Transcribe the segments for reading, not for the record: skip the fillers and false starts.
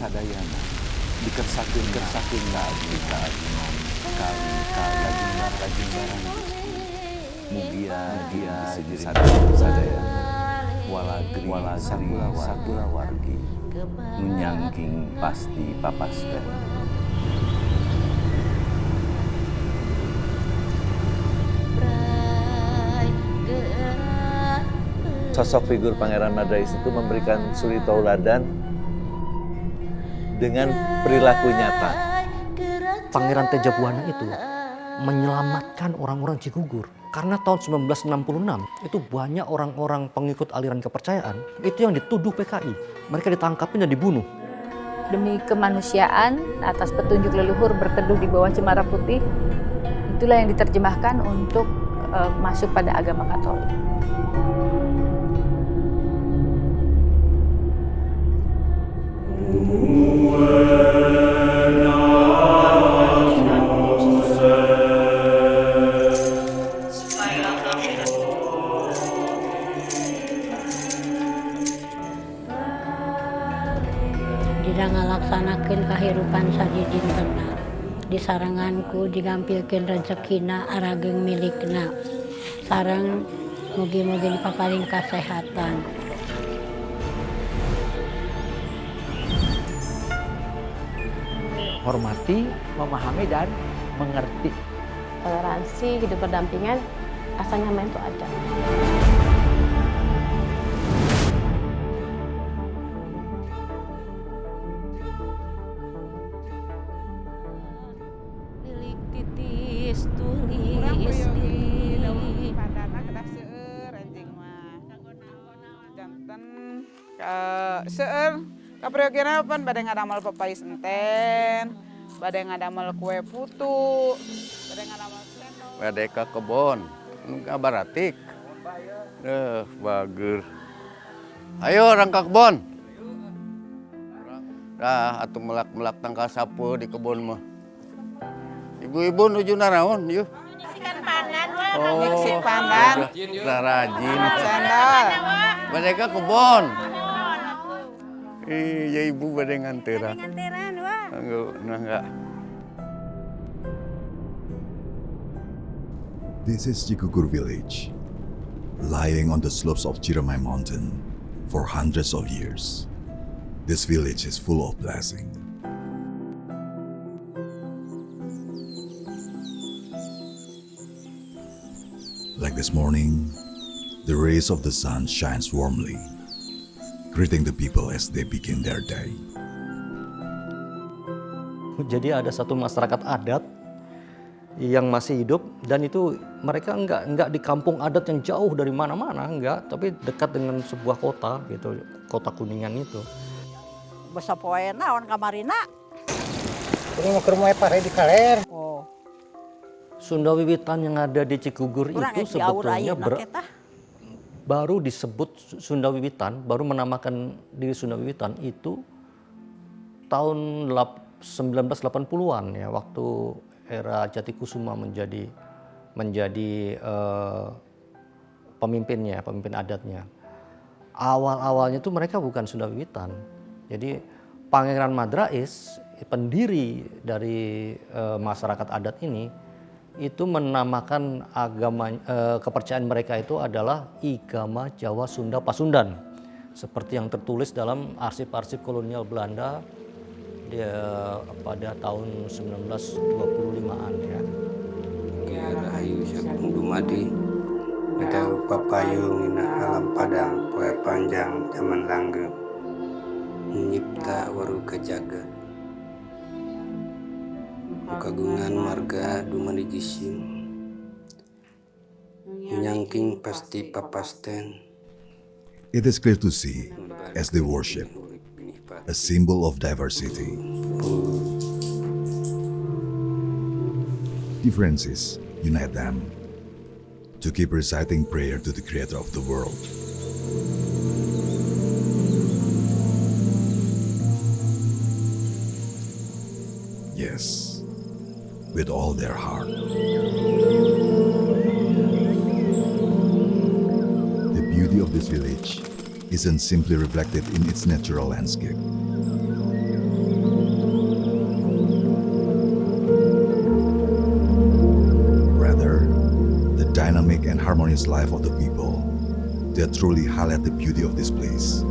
sadayana dikersakkeun kita kali lajeng barang mugia sadaya walagri sakula wargi nunyangking pasti papasten. Sosok figur Pangeran Madrais itu memberikan suri tauladan dengan perilaku nyata. Pangeran Tejabuana itu menyelamatkan orang-orang Cigugur. Karena tahun 1966 itu banyak orang-orang pengikut aliran kepercayaan itu yang dituduh PKI. Mereka ditangkapin dan dibunuh. Demi kemanusiaan atas petunjuk leluhur berteduh di bawah cemara putih, itulah yang diterjemahkan untuk masuk pada agama Katolik. Dida ngalaksanakeun kahirupan sadidin benar. Di saranganku digampilkeun rezekina arageng milikna. Sareng mugi-mugi dipaparing kasehatan. Hormati, memahami, dan mengerti. Toleransi, hidup berdampingan, rasa nyaman itu ada. Lilik titis tulis di pandana kedah seueur anjing mah. Janten seueur kapriogena pan bade ngadamel papais enten, bade ngadamel kue putu, bade ngadamel sendok. Bade ka kebon, ngabaratik. Bager. Ayo orang ka kebon. Dah atuh melak-melak tangkal sapu di kebon mah. Ibu-ibu nuju naraon yeuh. Nyiksi pandan. Rajin. Cendol. Bade ka kebon. Ya ibu bade nganteran. Enggak. This is Cigugur village, lying on the slopes of Ciremai mountain for hundreds of years. This village is full of blessing. Like this morning, the rays of the sun shines warmly, greeting the people as they begin their day. Jadi ada satu masyarakat adat yang masih hidup dan itu mereka enggak di kampung adat yang jauh dari mana-mana, enggak, tapi dekat dengan sebuah kota gitu, kota Kuningan itu. Basa poe naon kamarina? Ini mau ke rumah Pak di Kaler. Oh. Sunda Wiwitan yang ada di Cigugur itu sebetulnya baru disebut Sunda Wiwitan, baru menamakan diri Sunda Wiwitan itu tahun 1980-an ya, waktu era Jatikusuma menjadi pemimpin adatnya. Awal-awalnya itu mereka bukan Sunda Wiwitan. Jadi Pangeran Madrais, pendiri dari masyarakat adat ini, itu menamakan kepercayaan mereka itu adalah Igama Jawa Sunda Pasundan, seperti yang tertulis dalam arsip-arsip kolonial Belanda pada tahun 1925-an ya. Rahayu Syakung Dumadi, kita papayung ina alam padang, poe panjang zaman langgeng, menyipta waru kejaga. Kagungan marga dumadi jisim, menyangking pasti papasten. It is clear to see as they worship, a symbol of diversity. Differences unite them to keep reciting prayer to the Creator of the world. Yes, with all their heart. The beauty of this village isn't simply reflected in its natural landscape. and harmonious life of the people that truly highlight the beauty of this place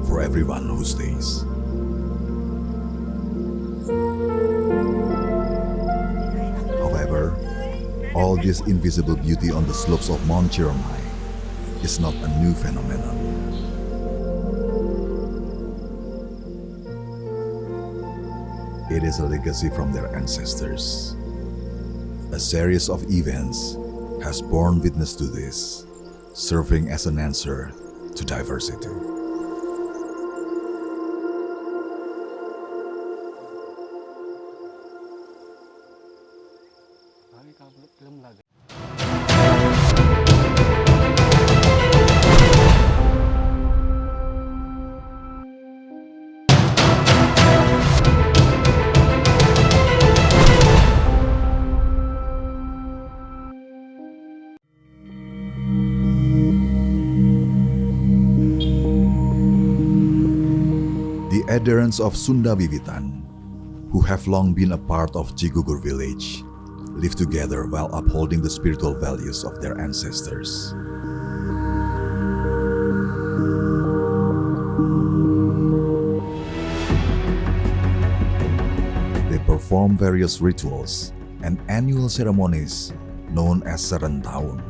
for everyone who stays. However, all this invisible beauty on the slopes of Mount Ciremai is not a new phenomenon. It is a legacy from their ancestors. A series of events has borne witness to this, serving as an answer to diversity. The adherents of Sunda Wiwitan, who have long been a part of Cigugur village, live together while upholding the spiritual values of their ancestors. They perform various rituals and annual ceremonies known as Serentahun.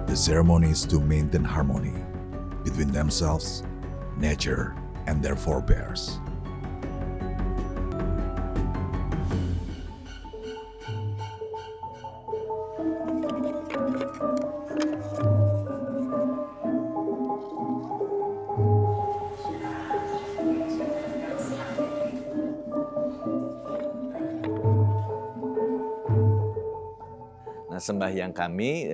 The ceremonies to maintain harmony between themselves, nature, and their forebears. Nah, sembahyang kami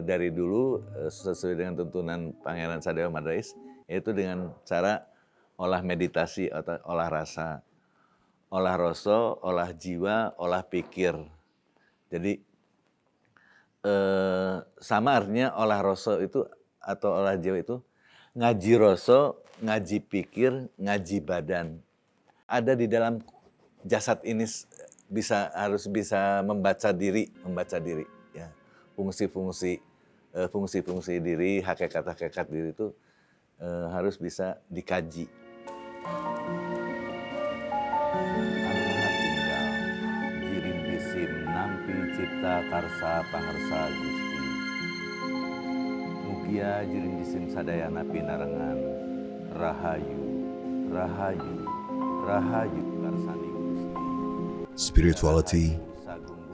dari dulu sesuai dengan tuntunan Pangeran Sadewa Madrais, yaitu dengan cara olah meditasi, olah rasa, olah rasa, olah jiwa, olah pikir. Jadi sama artinya olah rasa itu atau olah jiwa itu ngaji rasa, ngaji pikir, ngaji badan. Ada di dalam jasad ini harus bisa membaca diri ya. Fungsi-fungsi diri, hakikat diri itu harus bisa dikaji. Tinggal jirim jisim nampi cipta karsa pangarsa Gusti. Mugia jirim jisim sadayana pinarengan rahayu rahayu rahayu karsani Gusti. Spirituality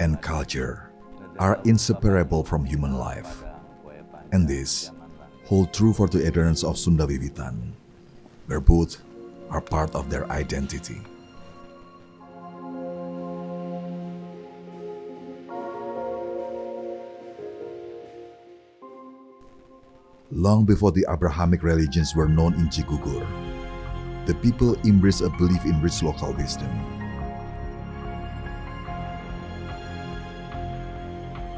and culture are inseparable from human life, and this hold true for the adherents of Sunda Wiwitan, where both are part of their identity. Long before the Abrahamic religions were known in Cigugur, the people embraced a belief in rich local wisdom.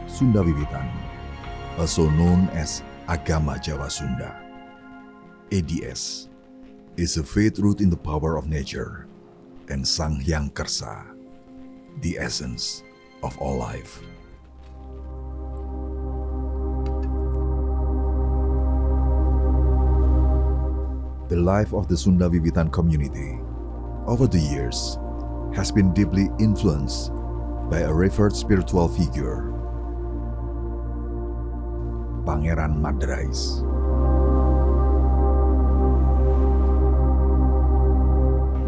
Sunda Wiwitan, also known as Agama Jawa Sunda, ADS, is a faith rooted in the power of nature and Sang Hyang Kersa, the essence of all life. The life of the Sunda Wiwitan community over the years has been deeply influenced by a revered spiritual figure, Pangeran Madrais.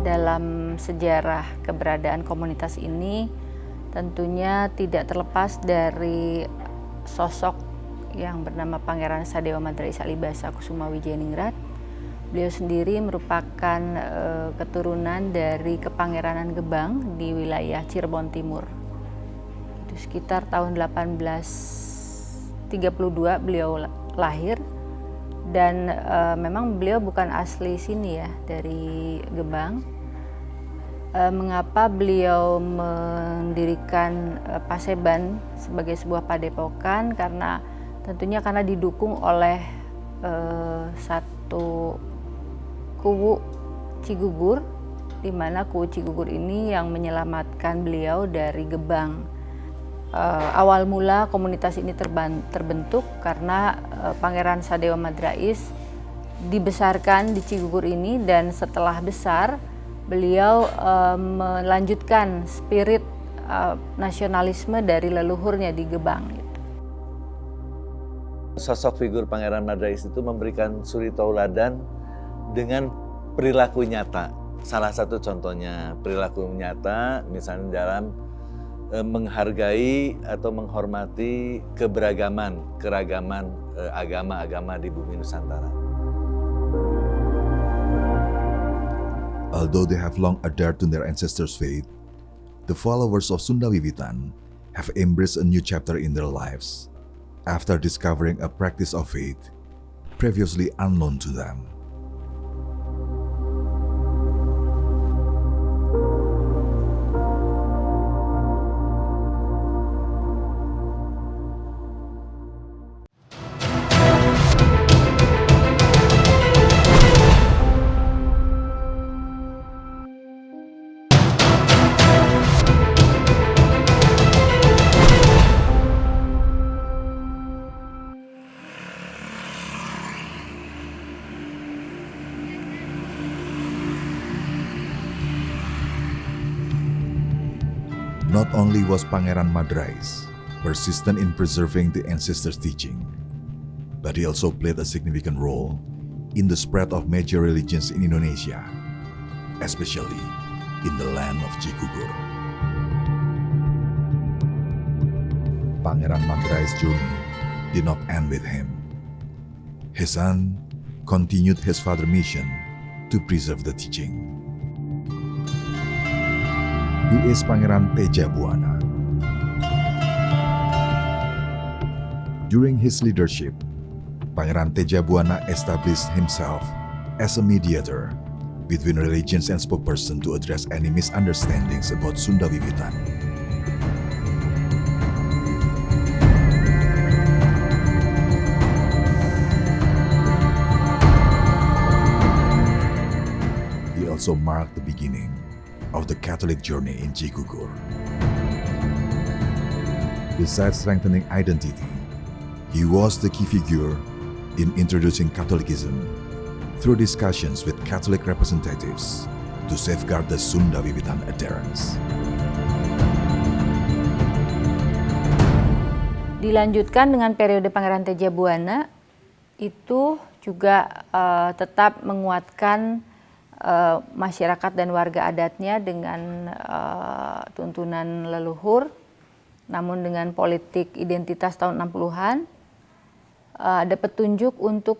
Dalam sejarah keberadaan komunitas ini tentunya tidak terlepas dari sosok yang bernama Pangeran Sadewa Madrais Alibasa Kusuma Wijayaningrat. Beliau sendiri merupakan keturunan dari Kepangeranan Gebang di wilayah Cirebon Timur. Itu sekitar tahun 1832 beliau lahir, dan memang beliau bukan asli sini ya, dari Gebang. Mengapa beliau mendirikan Paseban sebagai sebuah padepokan? Karena tentunya karena didukung oleh satu kuwu Cigugur, di mana kuwu Cigugur ini yang menyelamatkan beliau dari Gebang. awal mula komunitas ini terbentuk karena Pangeran Sadewa Madrais dibesarkan di Cigugur ini, dan setelah besar beliau melanjutkan spirit nasionalisme dari leluhurnya di Gebang. Sosok figur Pangeran Madrais itu memberikan suri tauladan dengan perilaku nyata. Salah satu contohnya perilaku nyata misalnya dalam menghargai atau menghormati keragaman agama-agama di bumi Nusantara. Although they have long adhered to their ancestors' faith, the followers of Sunda Wiwitan have embraced a new chapter in their lives after discovering a practice of faith previously unknown to them. Not only was Pangeran Madrais persistent in preserving the ancestors' teaching, but he also played a significant role in the spread of major religions in Indonesia, especially in the land of Cigugur. Pangeran Madrais' journey did not end with him. His son continued his father's mission to preserve the teaching. He is Pangeran Teja Buana. During his leadership, Pangeran Teja Buana established himself as a mediator between religions and spokesperson to address any misunderstandings about Sunda Wiwitan. He also marked the beginning of the Catholic journey in Cigugur. Besides strengthening identity, he was the key figure in introducing Catholicism through discussions with Catholic representatives to safeguard the Sunda Wiwitan adherents. Dilanjutkan dengan periode Pangeran Teja Buana, itu juga tetap menguatkan masyarakat dan warga adatnya dengan tuntunan leluhur, namun dengan politik identitas tahun 60-an, ada petunjuk untuk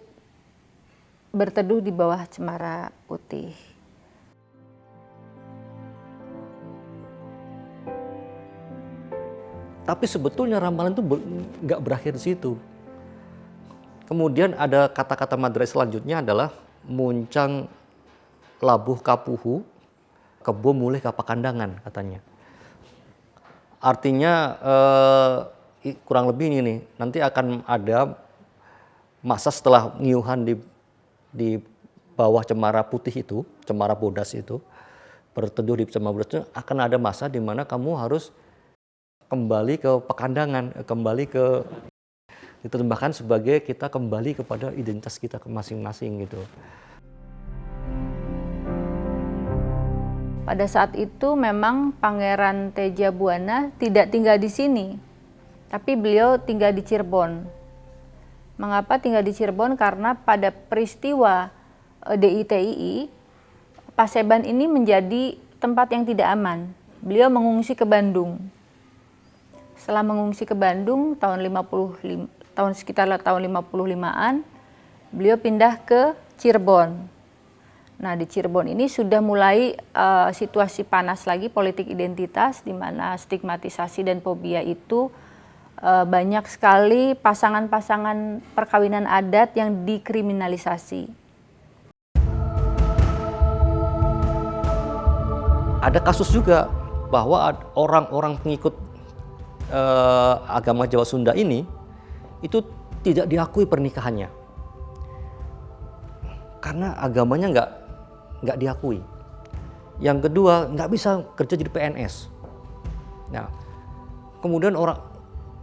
berteduh di bawah cemara putih. Tapi sebetulnya ramalan itu nggak berakhir di situ. Kemudian ada kata-kata Madrais selanjutnya adalah muncang labuh kapuhu, kebo mulih kapakandangan katanya. Artinya kurang lebih ini nih, nanti akan ada masa setelah ngiuhan di bawah cemara putih itu, cemara bodas itu, berteduh di cemara bodas itu, akan ada masa di mana kamu harus kembali ke pekandangan, kembali ke, diterjemahkan sebagai kita kembali kepada identitas kita masing-masing gitu. Pada saat itu memang Pangeran Teja Buana tidak tinggal di sini, tapi beliau tinggal di Cirebon. Mengapa tinggal di Cirebon? Karena pada peristiwa DITII, Paseban ini menjadi tempat yang tidak aman. Beliau mengungsi ke Bandung. Setelah mengungsi ke Bandung sekitar tahun 55-an, beliau pindah ke Cirebon. Nah, di Cirebon ini sudah mulai situasi panas lagi, politik identitas, di mana stigmatisasi dan fobia itu banyak sekali pasangan-pasangan perkawinan adat yang dikriminalisasi. Ada kasus juga bahwa orang-orang pengikut agama Jawa Sunda ini itu tidak diakui pernikahannya karena agamanya nggak diakui. Yang kedua, nggak bisa kerja jadi PNS. Nah, Kemudian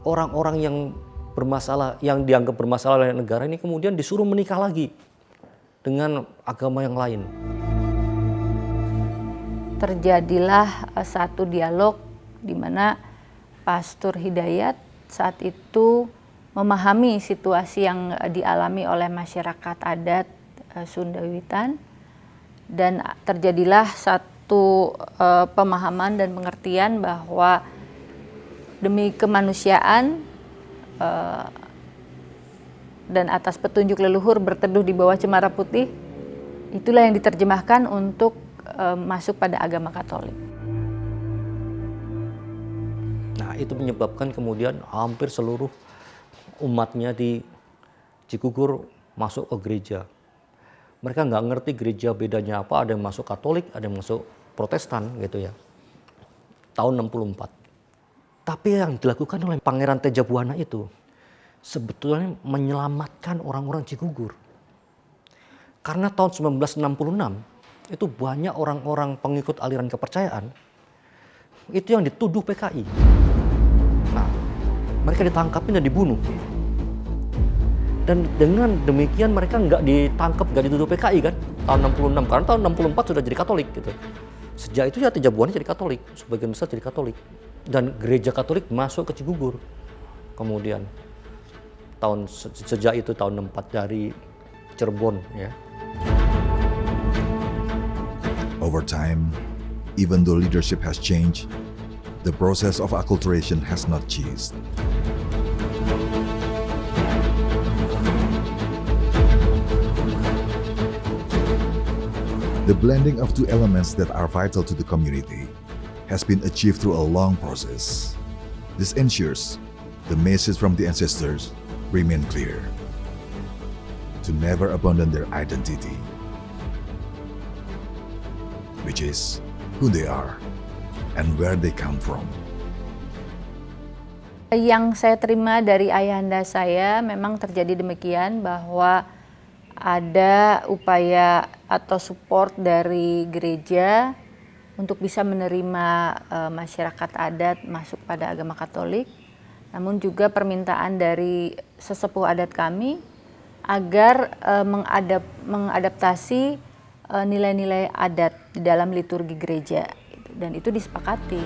orang-orang yang bermasalah, yang dianggap bermasalah oleh negara ini kemudian disuruh menikah lagi dengan agama yang lain. Terjadilah satu dialog di mana Pastor Hidayat saat itu memahami situasi yang dialami oleh masyarakat adat Sunda Wiwitan, dan terjadilah satu pemahaman dan pengertian bahwa demi kemanusiaan dan atas petunjuk leluhur berteduh di bawah cemara putih, itulah yang diterjemahkan untuk masuk pada agama Katolik. Nah, itu menyebabkan kemudian hampir seluruh umatnya di Cikugur masuk ke gereja. Mereka nggak ngerti gereja bedanya apa, ada yang masuk Katolik, ada yang masuk Protestan gitu ya. Tahun 64. Tapi yang dilakukan oleh Pangeran Tejabuana itu sebetulnya menyelamatkan orang-orang Cikugur. Karena tahun 1966 itu banyak orang-orang pengikut aliran kepercayaan itu yang dituduh PKI. Nah, mereka ditangkapin dan dibunuh. Dan dengan demikian mereka nggak ditangkap, nggak dituduh PKI kan tahun 66, karena tahun 64 sudah jadi Katolik gitu. Sejak itu ya Tejabuana jadi Katolik, sebagian besar jadi Katolik. Dan gereja Katolik masuk ke Cikugur. Kemudian sejak itu tahun 64 dari Cirebon ya. Over time, even though leadership has changed, the process of acculturation has not ceased. The blending of two elements that are vital to the community has been achieved through a long process. This ensures the message from the ancestors remain clear: to never abandon their identity, which is who they are and where they come from. Yang saya terima dari ayahanda saya memang terjadi demikian, bahwa ada upaya atau support dari gereja untuk bisa menerima masyarakat adat masuk pada agama Katolik, namun juga permintaan dari sesepuh adat kami agar mengadaptasi nilai-nilai adat di dalam liturgi gereja, dan itu disepakati.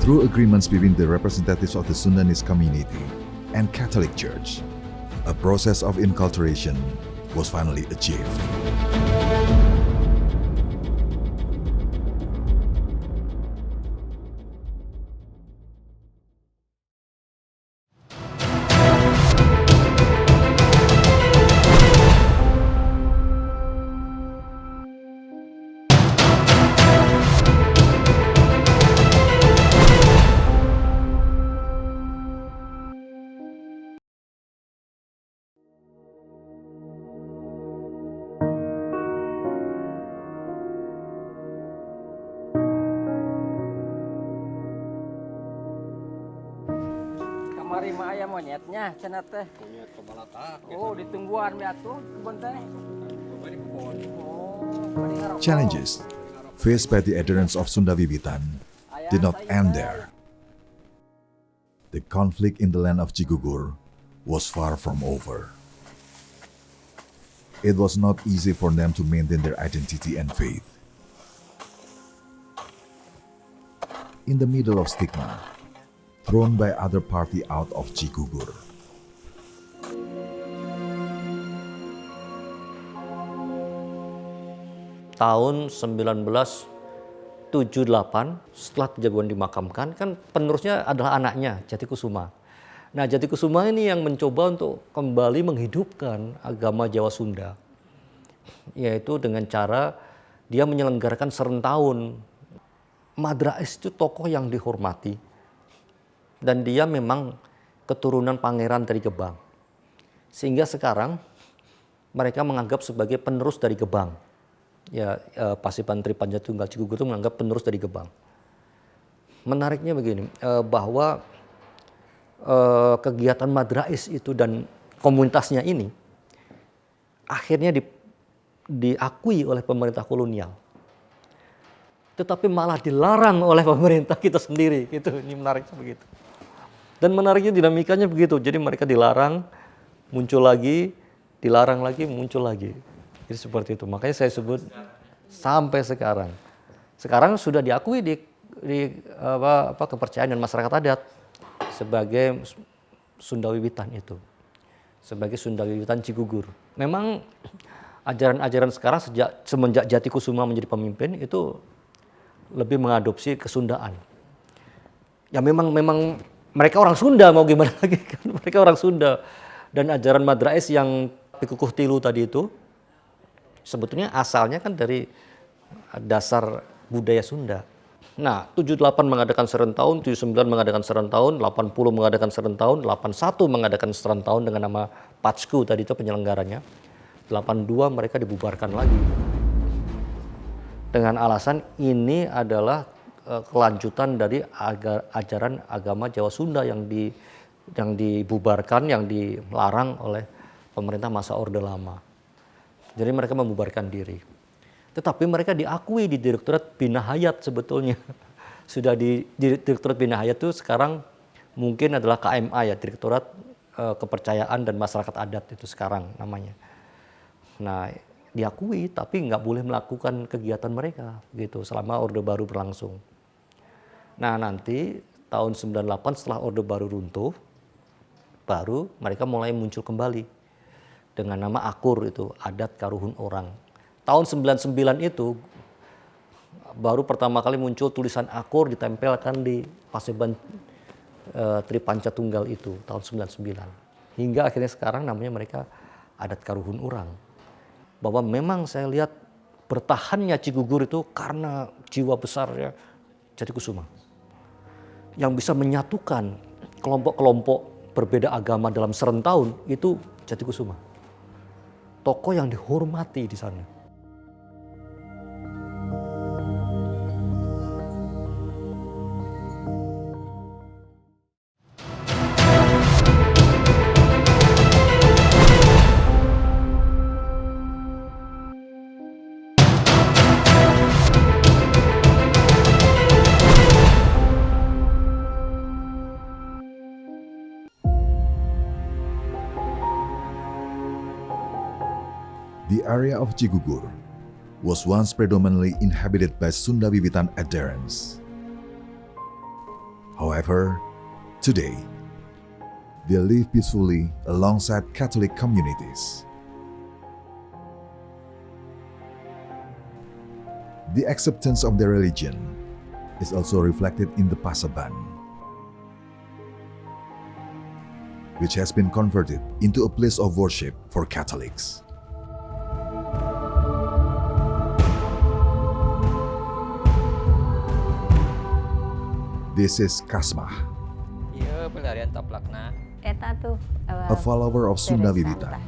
Through agreements between the representatives of the Sundanese community and Catholic Church, a process of inculturation was finally achieved. Kamari mah aya monyetnya cenah teh. Monyet kebalatak. Oh, ditungguan we atuh kebon teh. Challenges faced by the adherents of Sunda Wiwitan did not end there. The conflict in the land of Cikugur was far from over. It was not easy for them to maintain their identity and faith. In the middle of stigma thrown by other party out of Cikugur, tahun 1978 setelah Tejabuana dimakamkan, kan penerusnya adalah anaknya Jatikusuma. Nah, Jatikusuma ini yang mencoba untuk kembali menghidupkan agama Jawa Sunda, yaitu dengan cara dia menyelenggarakan serentahun. Madrais itu tokoh yang dihormati, dan dia memang keturunan pangeran dari Gebang, sehingga sekarang mereka menganggap sebagai penerus dari Gebang. Ya, Pasipan Tripanja Tunggal Cikugur itu menganggap penerus dari Gebang. Menariknya begini, bahwa kegiatan Madrais itu dan komunitasnya ini akhirnya diakui oleh pemerintah kolonial. tetapi malah dilarang oleh pemerintah kita sendiri. Gitu, ini menariknya begitu. Dan menariknya dinamikanya begitu. Jadi mereka dilarang, muncul lagi, dilarang lagi, muncul lagi. Jadi seperti itu. Makanya saya sebut sampai sekarang. Sekarang sudah diakui di kepercayaan dan masyarakat adat sebagai Sunda Wiwitan itu. Sebagai Sunda Wiwitan Cigugur. Memang ajaran-ajaran sekarang semenjak Jatikusuma menjadi pemimpin itu lebih mengadopsi kesundaan. Ya memang mereka orang Sunda, mau gimana lagi kan, mereka orang Sunda. Dan ajaran Madrais yang Pikukuh Tilu tadi itu sebetulnya asalnya kan dari dasar budaya Sunda. Nah, 78 mengadakan serentahun, 79 mengadakan serentahun, 80 mengadakan serentahun, 81 mengadakan serentahun dengan nama Patsku tadi itu penyelenggaranya. 82 mereka dibubarkan lagi. Dengan alasan ini adalah kelanjutan dari ajaran agama Jawa Sunda yang dibubarkan, yang dilarang oleh pemerintah masa Orde Lama. Jadi mereka membubarkan diri. Tetapi mereka diakui di Direktorat Bina Hayat sebetulnya. Sudah di Direktorat Bina Hayat itu sekarang mungkin adalah KMA ya, Direktorat Kepercayaan dan Masyarakat Adat itu sekarang namanya. Nah, diakui tapi nggak boleh melakukan kegiatan mereka gitu selama Orde Baru berlangsung. Nah, nanti tahun 98 setelah Orde Baru runtuh, baru mereka mulai muncul kembali dengan nama Akur itu, Adat Karuhun Orang. Tahun 99 itu baru pertama kali muncul tulisan Akur ditempelkan di Paseban Tripanca Tunggal itu tahun 99. Hingga akhirnya sekarang namanya mereka Adat Karuhun Orang. Bahwa memang saya lihat bertahannya Cigugur itu karena jiwa besarnya Jatikusuma. Yang bisa menyatukan kelompok-kelompok berbeda agama dalam serentahun itu Jatikusuma. Tokoh yang dihormati di sana. The area of Cigugur was once predominantly inhabited by Sunda Wiwitan adherents. However, today, they live peacefully alongside Catholic communities. The acceptance of their religion is also reflected in the Pasaban, which has been converted into a place of worship for Catholics. This is Kasmah, Iya, pelarian toplakna. Eta tuh a follower of Sunda Wiwitan,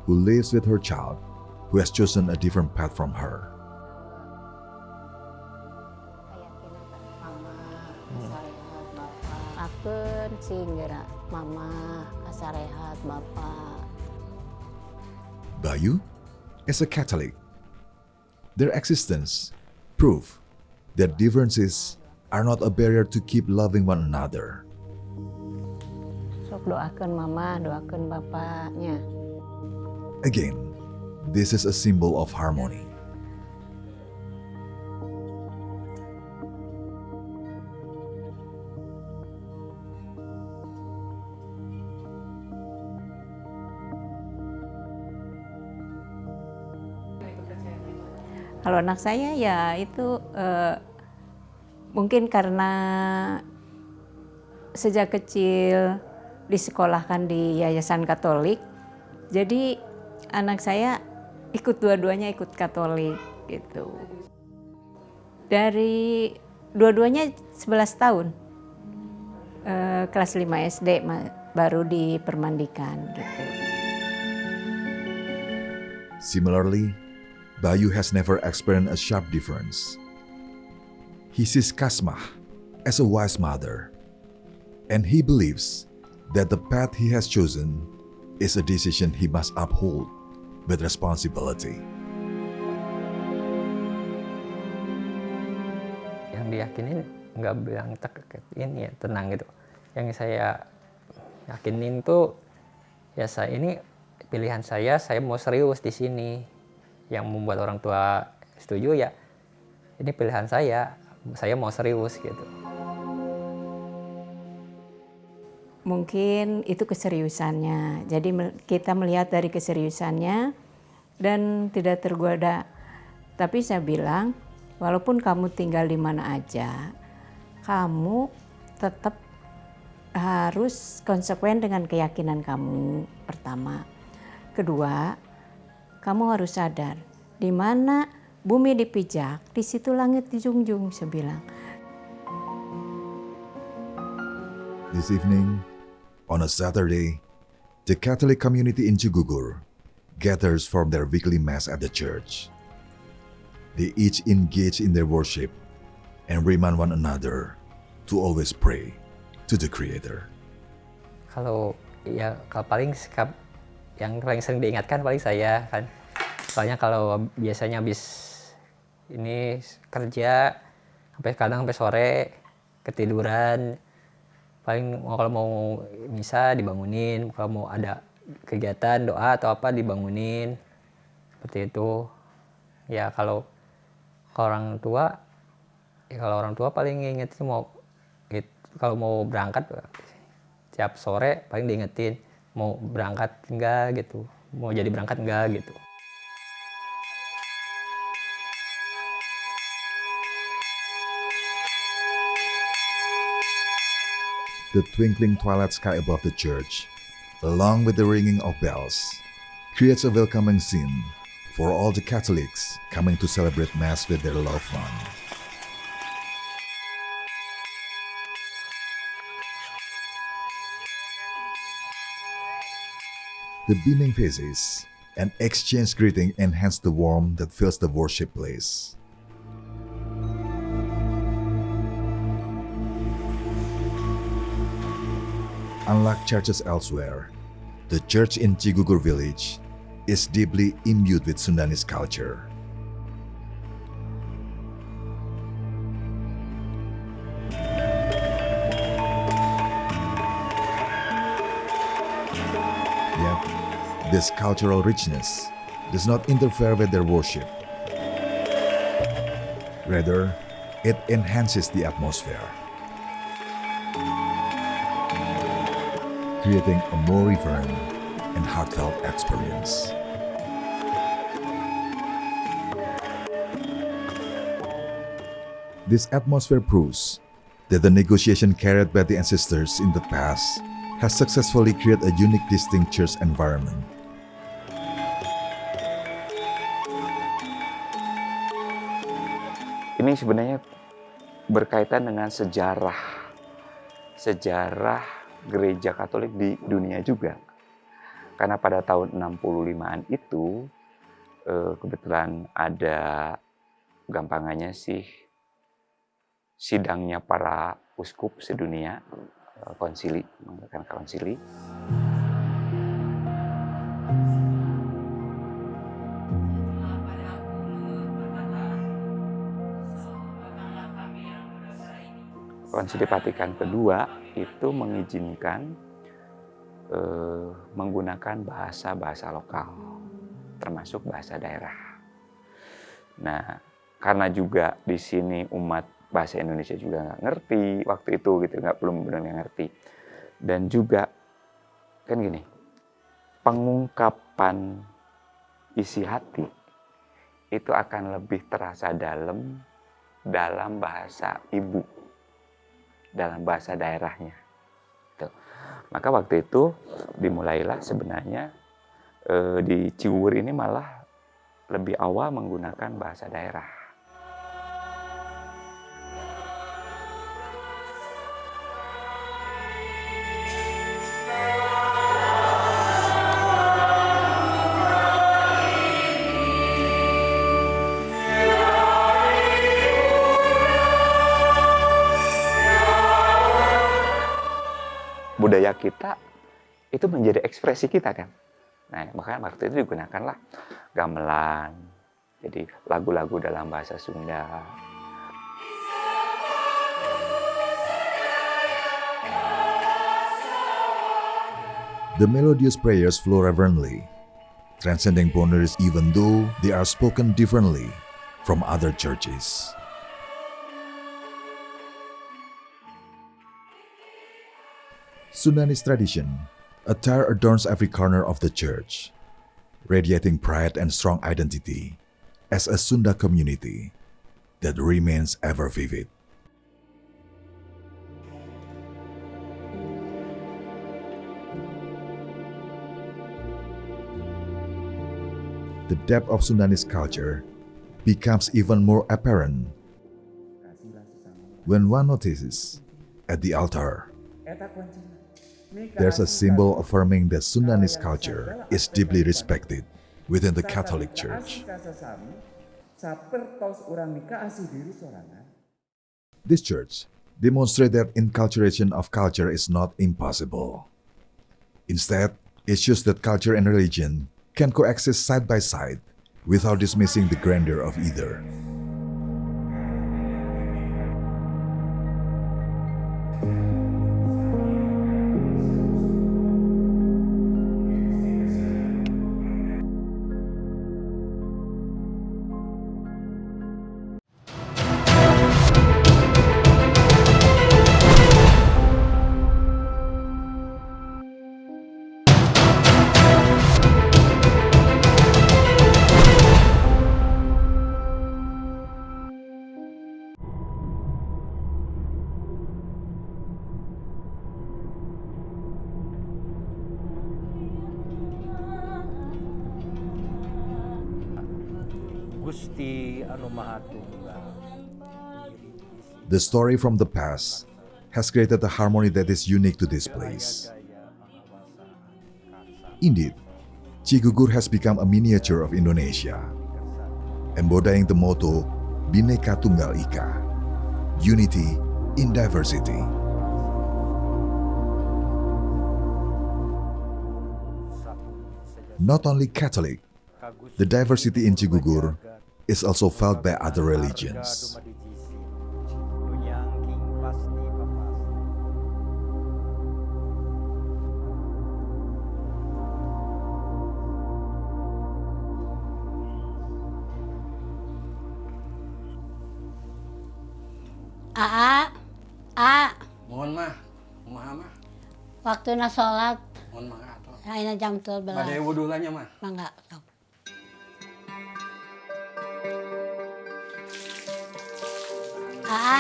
who lives with her child, who has chosen a different path from her. Akeun singgera mama asarehat bapak. Bayu, as a Catholic, their existence prove that differences are not a barrier to keep loving one another. Sok doakeun mama, doakeun bapaknya. Again, this is a symbol of harmony. Kalau anak saya ya itu mungkin karena sejak kecil disekolahkan di yayasan Katolik, jadi anak saya ikut dua-duanya ikut Katolik gitu. Dari dua-duanya 11 tahun, kelas 5 SD baru dipermandikan gitu. Similarly, Bayu has never experienced a sharp difference. He sees Kasmah as a wise mother, and he believes that the path he has chosen is a decision he must uphold with responsibility. diyakinin nggak bilang ini ya tenang gitu. Yang saya yakinin tuh ya saya ini pilihan saya mau serius di sini. Yang membuat orang tua setuju ya ini pilihan saya mau serius gitu. Mungkin itu keseriusannya. Jadi kita melihat dari keseriusannya dan tidak tergoda. Tapi saya bilang, walaupun kamu tinggal di mana aja, kamu tetap harus konsekuen dengan keyakinan kamu pertama. Kedua, kamu harus sadar, di mana bumi dipijak, di situ langit dijunjung, saya bilang. This evening, on a Saturday, the Catholic community in Cigugur gathers for their weekly mass at the church. They each engage in their worship and remind one another to always pray to the Creator. Kalau paling sikap yang paling sering diingatkan paling saya kan. Soalnya kalau biasanya habis ini kerja kadang sampai sore ketiduran. Paling kalau mau misa dibangunin, kalau mau ada kegiatan doa atau apa dibangunin. Seperti itu. Ya kalau orang tua paling ngingetin kalau mau berangkat tiap sore paling diingetin mau berangkat enggak gitu, mau jadi berangkat enggak gitu. The twinkling twilight sky above the church, along with the ringing of bells, creates a welcoming scene for all the Catholics coming to celebrate Mass with their loved one. The beaming faces and exchange greeting enhance the warmth that fills the worship place. Unlike churches elsewhere, the church in Cigugur village is deeply imbued with Sundanese culture. Yet, this cultural richness does not interfere with their worship. Rather, it enhances the atmosphere, creating a more reverent and heartfelt experience. This atmosphere proves that the negotiation carried by the ancestors in the past has successfully created a unique, distinct church environment. Ini sebenarnya berkaitan dengan sejarah gereja Katolik di dunia juga. Karena pada tahun 65-an itu kebetulan ada gampangannya sih sidangnya para uskup sedunia, konsili, mengadakan konsili. Konsili Vatikan kedua itu mengizinkan menggunakan bahasa-bahasa lokal, termasuk bahasa daerah. Nah, karena juga di sini umat bahasa Indonesia juga nggak ngerti waktu itu gitu, belum benar ngerti. Dan juga kan gini, pengungkapan isi hati itu akan lebih terasa dalam bahasa ibu, dalam bahasa daerahnya. Tuh. Maka waktu itu dimulailah sebenarnya di Cigugur ini malah lebih awal menggunakan bahasa daerah. Budaya kita itu menjadi ekspresi kita kan. Nah, makanya waktu itu digunakanlah gamelan, jadi lagu-lagu dalam bahasa Sunda. The melodious prayers flow reverently, transcending boundaries even though they are spoken differently from other churches. Sundanese tradition, attire adorns every corner of the church, radiating pride and strong identity as a Sunda community that remains ever vivid. The depth of Sundanese culture becomes even more apparent when one notices at the altar there's a symbol affirming that Sundanese culture is deeply respected within the Catholic Church. This church demonstrates that inculturation of culture is not impossible. Instead, it shows that culture and religion can coexist side by side without dismissing the grandeur of either. The story from the past has created a harmony that is unique to this place. Indeed, Cigugur has become a miniature of Indonesia, embodying the motto Bhinneka Tunggal Ika, unity in diversity. Not only Catholic, the diversity in Cigugur is also felt by other religions. Mohon mah, mah. Waktu na sholat, Mohon mah atau. aina jam 12. Badai wudulanya mah. Mangga. Sok.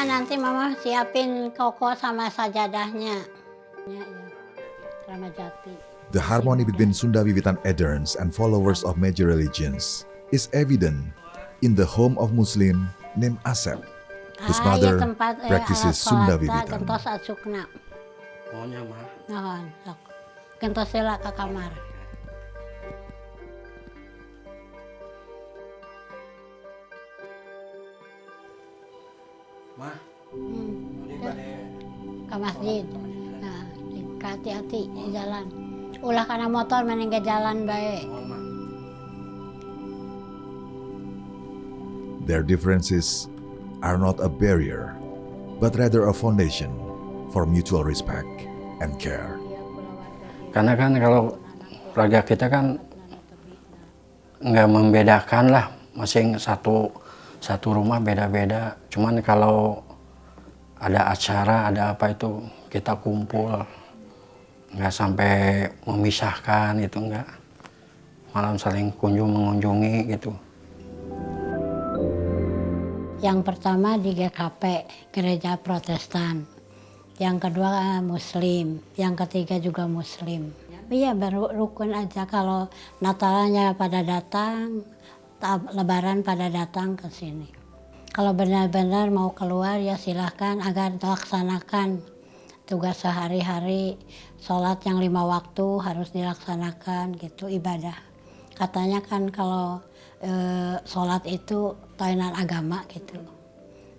Nanti mama siapin koko sama sajadahnya. Ya. Ramajati. The harmony between Sunda Wiwitan adherents and followers of major religions is evident in the home of Muslim named Asep, whose mother practices Sunda Wiwitan. Gentos asukna. Mohonnya mah. Nuhun, sok. Gentos heula ka kamar. Mah. Ke masjid. Nah, hati-hati di jalan. Ulah kana motor mending ke jalan bae. Their differences are not a barrier, but rather a foundation for mutual respect and care. Karena kan kalau keluarga kita kan nggak membedakan lah, masing satu rumah beda-beda. Cuman kalau ada acara, ada apa itu kita kumpul, nggak sampai memisahkan itu nggak, malah saling mengunjungi gitu. Yang pertama di GKP, Gereja Protestan. Yang kedua Muslim, yang ketiga juga Muslim. Iya baru rukun aja, kalau Natalnya pada datang, Lebaran pada datang ke sini. Kalau benar-benar mau keluar ya silahkan agar dilaksanakan tugas sehari-hari, sholat yang 5 waktu harus dilaksanakan gitu, ibadah. Katanya kan kalau sholat itu tainan agama gitu,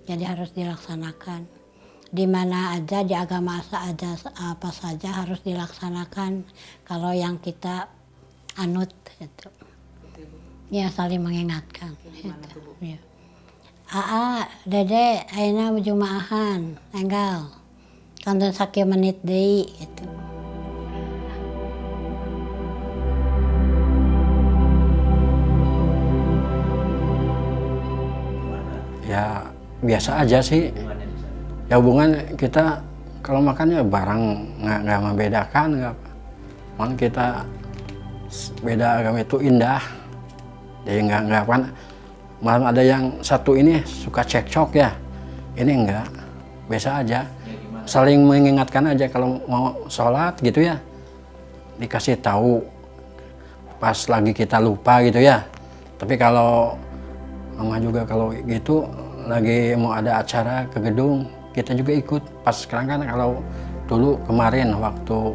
jadi harus dilaksanakan. Di mana aja, di agama aja apa saja harus dilaksanakan kalau yang kita anut gitu. Ya saling mengingatkan. Gitu. Ya. Dede, ayeuna jumaahan, enggal. Kantun sakieu menit deui gitu. Ya biasa aja sih. Ya hubungan kita kalau makannya barang nggak membedakan, nggak. Man kita beda agama itu indah. Jadi nggak kan. Malah ada yang satu ini suka cekcok ya. Ini enggak, biasa aja. Saling mengingatkan aja kalau mau sholat gitu ya. Dikasih tahu pas lagi kita lupa gitu ya. Tapi kalau mama juga kalau gitu lagi mau ada acara ke gedung, kita juga ikut. Pas sekarang kan kalau dulu kemarin waktu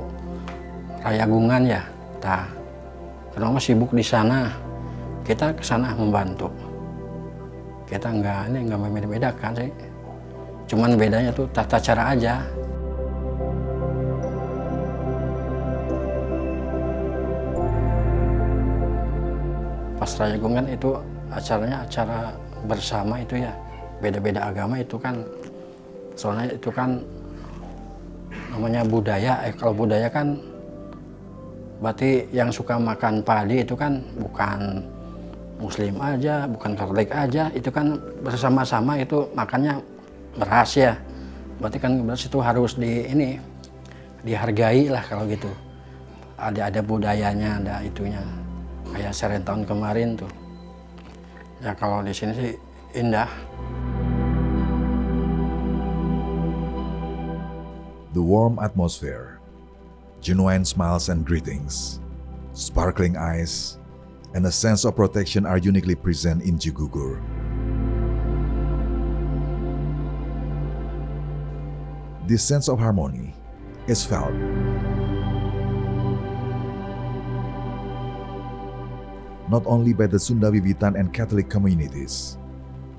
Rayagungan ya, karena sibuk di sana, kita ke sana membantu. Kita nggak membeda-bedakan sih. Cuman bedanya tuh tata cara aja. Pas Rayagungan itu acaranya acara bersama itu ya. Beda-beda agama itu kan, soalnya itu kan namanya budaya. Kalau budaya kan berarti yang suka makan padi itu kan bukan Muslim aja, bukan Katolik aja. Itu kan bersama-sama itu makannya beras ya. Berarti kan beras itu harus dihargai lah kalau gitu. Ada budayanya, ada itunya. Kayak Seren tahun kemarin tuh. Ya kalau di sini sih indah. The warm atmosphere, genuine smiles and greetings, sparkling eyes, and a sense of protection are uniquely present in Cigugur. This sense of harmony is felt not only by the Sunda Wiwitan and Catholic communities,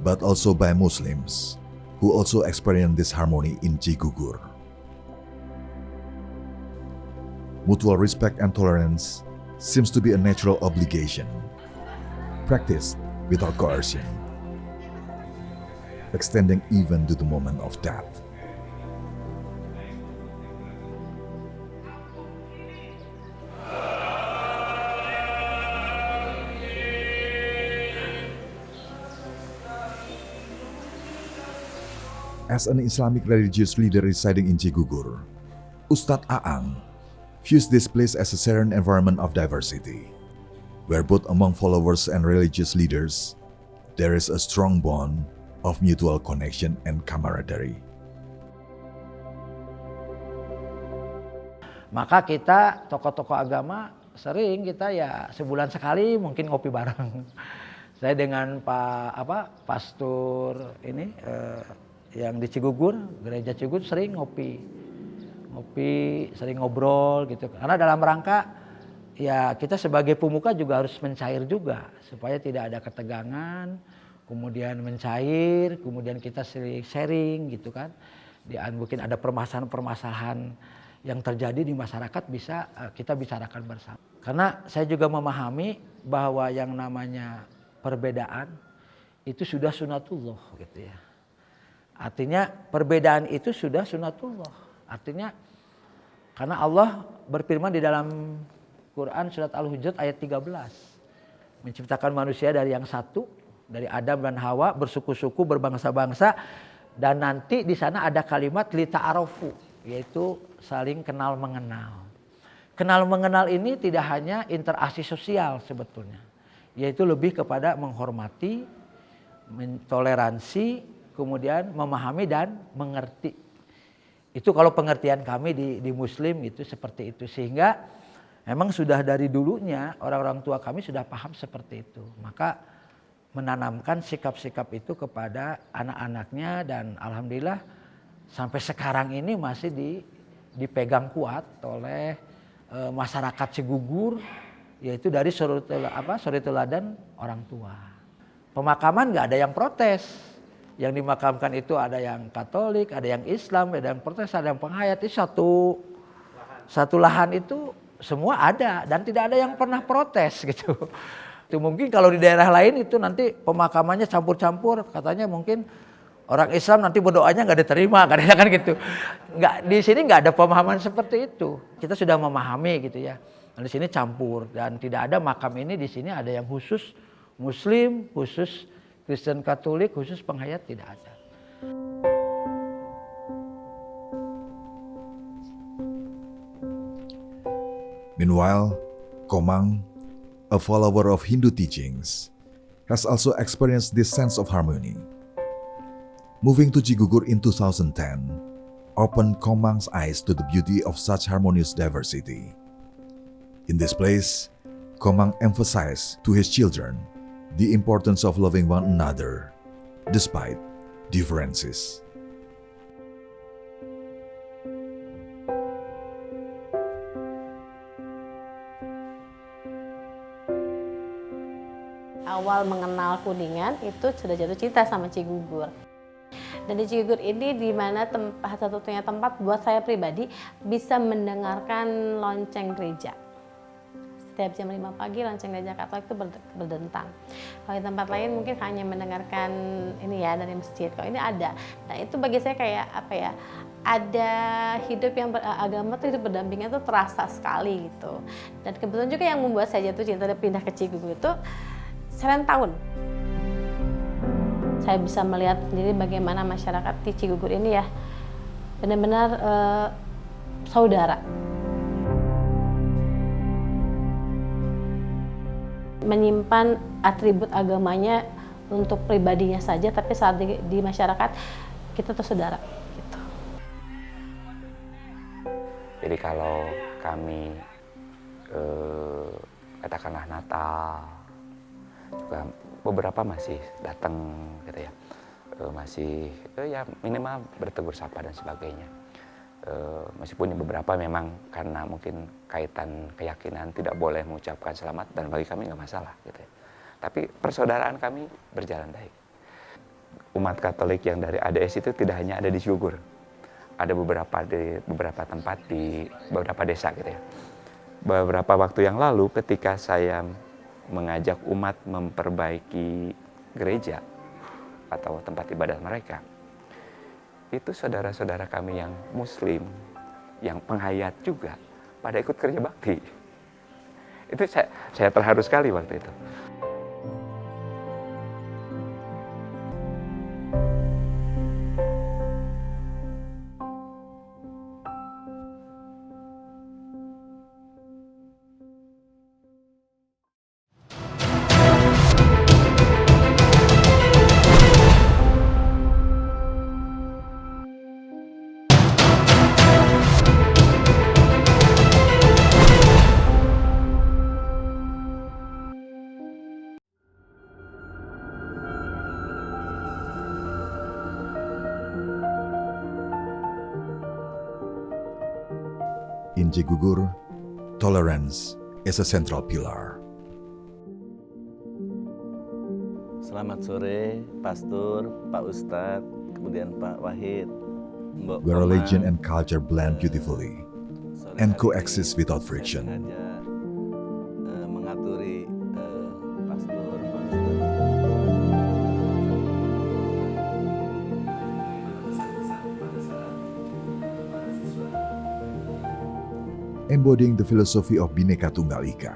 but also by Muslims who also experience this harmony in Cigugur. Mutual respect and tolerance seems to be a natural obligation, practiced without coercion, extending even to the moment of death. As an Islamic religious leader residing in Cigugur, Ustadz Aang views this place as a serene environment of diversity, where both among followers and religious leaders, there is a strong bond of mutual connection and camaraderie. Maka kita tokoh-tokoh agama sering kita ya sebulan sekali mungkin ngopi bareng. Saya dengan pastor ini yang di Cigugur, gereja Cigugur sering ngopi, sering ngobrol gitu. Karena dalam rangka ya kita sebagai pemuka juga harus mencair juga supaya tidak ada ketegangan, kemudian mencair, kemudian kita sering sharing gitu kan. Mungkin ada permasalahan-permasalahan yang terjadi di masyarakat bisa kita bicarakan bersama. Karena saya juga memahami bahwa yang namanya perbedaan itu sudah sunatullah gitu ya. Artinya perbedaan itu sudah sunatullah. Artinya karena Allah berfirman di dalam Quran surat Al-Hujurat ayat 13. Menciptakan manusia dari yang satu, dari Adam dan Hawa, bersuku-suku, berbangsa-bangsa. Dan nanti di sana ada kalimat lita'arofu, yaitu saling kenal mengenal. Kenal mengenal ini tidak hanya interaksi sosial sebetulnya. Yaitu lebih kepada menghormati, mentoleransi, kemudian memahami dan mengerti. Itu kalau pengertian kami di Muslim itu seperti itu. Sehingga memang sudah dari dulunya orang-orang tua kami sudah paham seperti itu. Maka menanamkan sikap-sikap itu kepada anak-anaknya dan alhamdulillah sampai sekarang ini masih dipegang kuat oleh masyarakat Cigugur, yaitu dari suri teladan orang tua. Pemakaman nggak ada yang protes. Yang dimakamkan itu ada yang Katolik, ada yang Islam, ada yang Protestan, ada yang penghayat. Itu satu lahan itu semua ada dan tidak ada yang pernah protes gitu. Itu mungkin kalau di daerah lain itu nanti pemakamannya campur-campur, katanya mungkin orang Islam nanti berdoanya nggak diterima, kadang-kadang kan gitu. Nggak, di sini nggak ada pemahaman seperti itu. Kita sudah memahami gitu ya. Di sini campur dan tidak ada makam ini di sini ada yang khusus Muslim, khusus Kristen Katolik khusus penghayat tidak ada. Meanwhile, Komang, a follower of Hindu teachings, has also experienced this sense of harmony. Moving to Cigugur in 2010 opened Komang's eyes to the beauty of such harmonious diversity. In this place, Komang emphasized to his children the importance of loving one another despite differences. Awal mengenal Kuningan itu sudah jatuh cinta sama Cigugur. Dan di Cigugur ini di mana tempat satu-satunya tempat buat saya pribadi bisa mendengarkan lonceng gereja. Setiap jam 5 pagi lonceng gereja Katolik itu berdentang. Kalau di tempat lain mungkin hanya mendengarkan ini ya dari masjid. Kalau ini ada. Nah itu bagi saya kayak apa ya? Ada hidup yang agama itu hidup berdampingan itu terasa sekali gitu. Dan kebetulan juga yang membuat saya jatuh cinta dan pindah ke Cigugur itu Serentahun. Saya bisa melihat sendiri bagaimana masyarakat di Cigugur ini ya benar-benar saudara. Menyimpan atribut agamanya untuk pribadinya saja, tapi saat di masyarakat kita tuh saudara. Gitu. Jadi kalau kami katakanlah Natal, juga beberapa masih datang gitu ya, masih ya minimal bertegur sapa dan sebagainya. Meskipun beberapa memang karena mungkin kaitan keyakinan tidak boleh mengucapkan selamat, dan bagi kami nggak masalah gitu ya. Tapi persaudaraan kami berjalan baik. Umat Katolik yang dari ADS itu tidak hanya ada di Cigugur, ada beberapa tempat di beberapa desa gitu ya. Beberapa waktu yang lalu ketika saya mengajak umat memperbaiki gereja atau tempat ibadah mereka, itu saudara-saudara kami yang Muslim, yang penghayat juga pada ikut kerja bakti. Itu saya terharu sekali waktu itu. In Cigugur, tolerance is a central pillar. Selamat sore, Pastor, Pak Ustadz, kemudian Pak Wahid, Mbok Where Komang. religion and culture blend beautifully and coexist without friction. Mengaturi Pastor, Pak Embodying the philosophy of Bhinneka Tunggal Ika.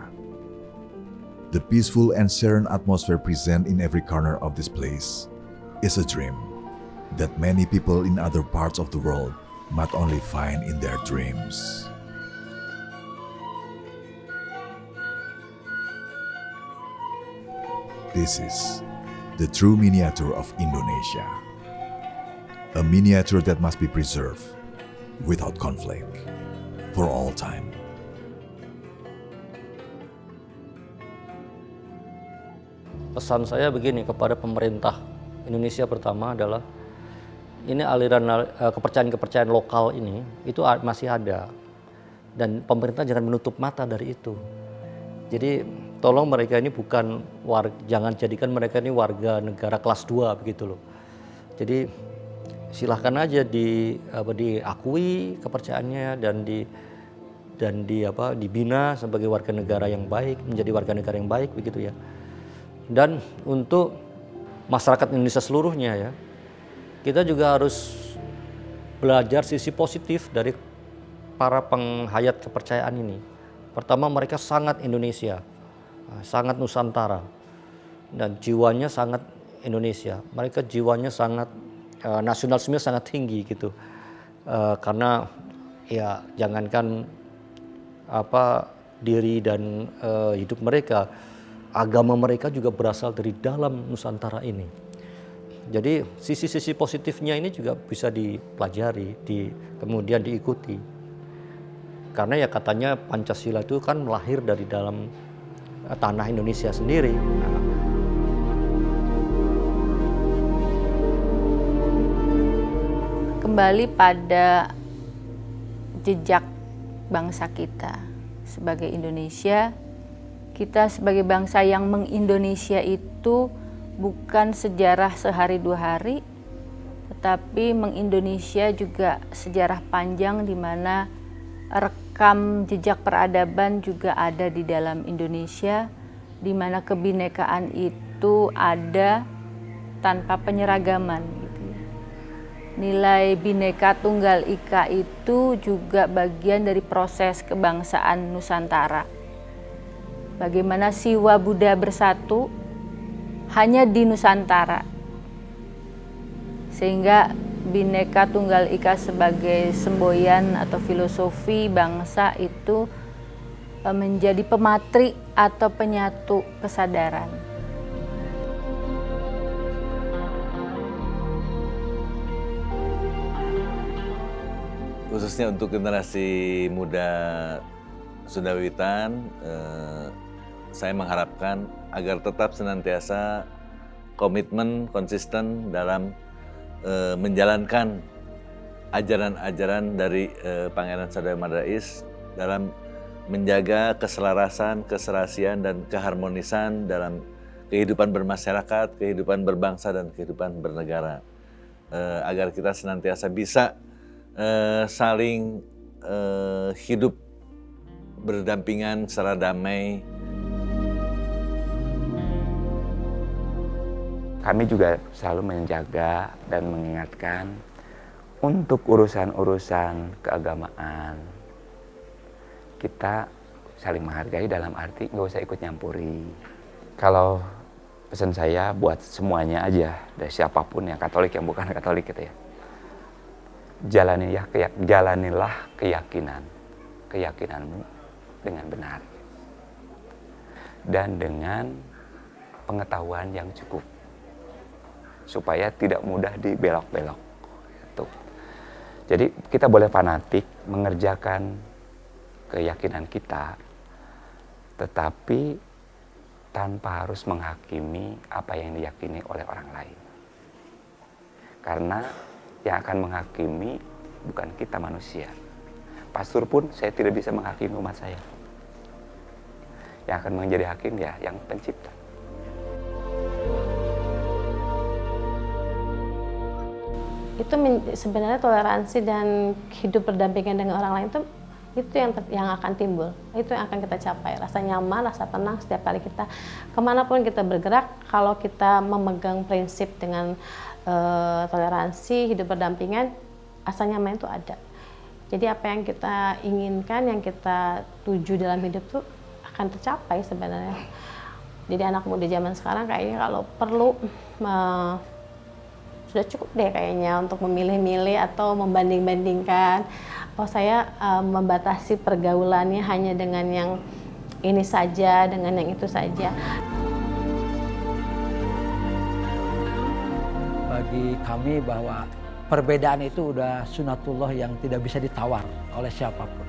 The peaceful and serene atmosphere present in every corner of this place is a dream that many people in other parts of the world might only find in their dreams. This is the true miniature of Indonesia. A miniature that must be preserved without conflict for all time. Pesan saya begini kepada pemerintah Indonesia, pertama adalah ini aliran kepercayaan-kepercayaan lokal ini itu masih ada, dan pemerintah jangan menutup mata dari itu. Jadi tolong mereka ini bukan jangan jadikan mereka ini warga negara kelas 2 begitu loh. Jadi silahkan aja diakui kepercayaannya dan dibina sebagai warga negara yang baik, menjadi warga negara yang baik begitu ya. Dan untuk masyarakat Indonesia seluruhnya ya, kita juga harus belajar sisi positif dari para penghayat kepercayaan ini. Pertama, mereka sangat Indonesia, sangat Nusantara, dan jiwanya sangat Indonesia. Mereka jiwanya sangat nasionalisme sangat tinggi gitu. Karena ya jangankan diri dan hidup mereka, agama mereka juga berasal dari dalam Nusantara ini. Jadi sisi-sisi positifnya ini juga bisa dipelajari, kemudian diikuti. Karena ya katanya Pancasila itu kan lahir dari dalam tanah Indonesia sendiri. Kembali pada jejak bangsa kita sebagai Indonesia, kita sebagai bangsa yang mengindonesia itu bukan sejarah sehari dua hari, tetapi mengindonesia juga sejarah panjang di mana rekam jejak peradaban juga ada di dalam Indonesia, di mana kebinekaan itu ada tanpa penyeragaman. Nilai Bhinneka Tunggal Ika itu juga bagian dari proses kebangsaan Nusantara. Bagaimana Siwa Buddha bersatu hanya di Nusantara. Sehingga Bhinneka Tunggal Ika sebagai semboyan atau filosofi bangsa itu menjadi pematri atau penyatu kesadaran. Khususnya untuk generasi muda Sunda Wiwitan, saya mengharapkan agar tetap senantiasa komitmen, konsisten dalam menjalankan ajaran-ajaran dari Pangeran Sadaya Madrais dalam menjaga keselarasan, keserasian, dan keharmonisan dalam kehidupan bermasyarakat, kehidupan berbangsa, dan kehidupan bernegara. Agar kita senantiasa bisa saling hidup berdampingan secara damai. Kami juga selalu menjaga dan mengingatkan untuk urusan-urusan keagamaan kita saling menghargai, dalam arti nggak usah ikut nyampuri. Kalau pesan saya buat semuanya aja, dari siapapun yang Katolik yang bukan Katolik gitu ya, jalanilah keyakinanmu dengan benar dan dengan pengetahuan yang cukup, supaya tidak mudah dibelok-belok. Jadi kita boleh fanatik mengerjakan keyakinan kita, tetapi tanpa harus menghakimi apa yang diyakini oleh orang lain. Karena yang akan menghakimi bukan kita manusia. Pastor pun saya tidak bisa menghakimi umat saya. Yang akan menjadi hakim ya yang pencipta. Itu sebenarnya toleransi dan hidup berdampingan dengan orang lain itu yang akan timbul, itu yang akan kita capai, rasa nyaman, rasa tenang setiap kali kita kemanapun kita bergerak. Kalau kita memegang prinsip dengan toleransi, hidup berdampingan, rasa nyaman itu ada. Jadi apa yang kita inginkan, yang kita tuju dalam hidup itu akan tercapai sebenarnya. Jadi anak muda zaman sekarang kayaknya kalau perlu sudah cukup deh kayaknya untuk memilih-milih atau membanding-bandingkan. Oh saya membatasi pergaulannya hanya dengan yang ini saja, dengan yang itu saja. Bagi kami bahwa perbedaan itu udah sunatullah yang tidak bisa ditawar oleh siapapun.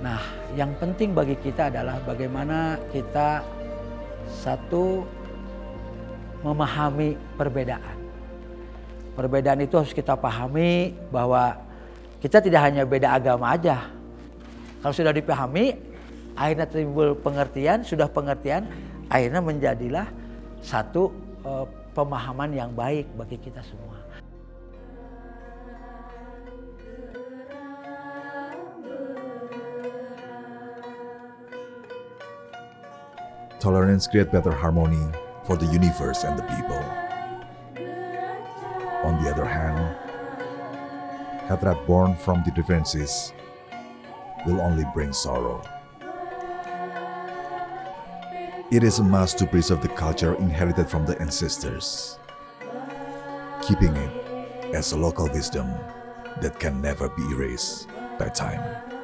Nah, yang penting bagi kita adalah bagaimana kita satu memahami perbedaan. Perbedaan itu harus kita pahami bahwa kita tidak hanya beda agama aja. Kalau sudah dipahami, akhirnya timbul pengertian, sudah pengertian, akhirnya menjadilah satu pemahaman yang baik bagi kita semua. Tolerance creates better harmony for the universe and the people. On the other hand, hatred born from the differences will only bring sorrow. It is a must to preserve the culture inherited from the ancestors, keeping it as a local wisdom that can never be erased by time.